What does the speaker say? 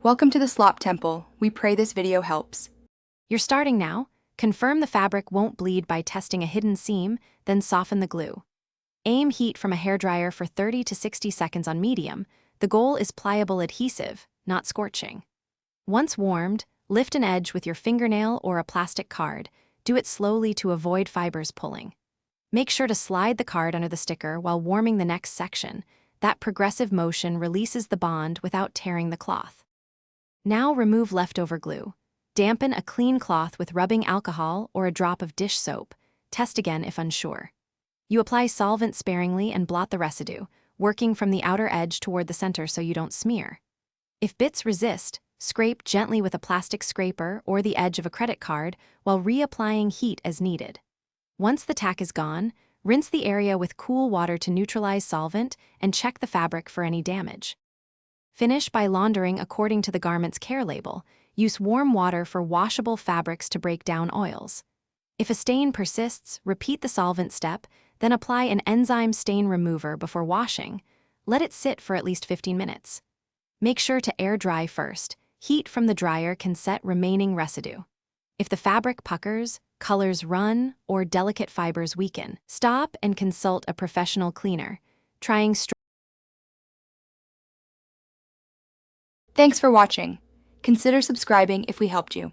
Welcome to the Slop Temple. We pray this video helps. You're starting now. Confirm the fabric won't bleed by testing a hidden seam, then soften the glue. Aim heat from a hairdryer for 30 to 60 seconds on medium. The goal is pliable adhesive, not scorching. Once warmed, lift an edge with your fingernail or a plastic card. Do it slowly to avoid fibers pulling. Make sure to slide the card under the sticker while warming the next section. That progressive motion releases the bond without tearing the cloth. Now remove leftover glue. Dampen a clean cloth with rubbing alcohol or a drop of dish soap. Test again if unsure. You apply solvent sparingly and blot the residue, working from the outer edge toward the center so you don't smear. If bits resist, scrape gently with a plastic scraper or the edge of a credit card while reapplying heat as needed. Once the tack is gone, rinse the area with cool water to neutralize solvent and check the fabric for any damage. Finish by laundering according to the garment's care label. Use warm water for washable fabrics to break down oils. If a stain persists, repeat the solvent step, then apply an enzyme stain remover before washing. Let it sit for at least 15 minutes. Make sure to air dry first. Heat from the dryer can set remaining residue. If the fabric puckers, colors run, or delicate fibers weaken, stop and consult a professional cleaner. Thanks for watching. Consider subscribing if we helped you.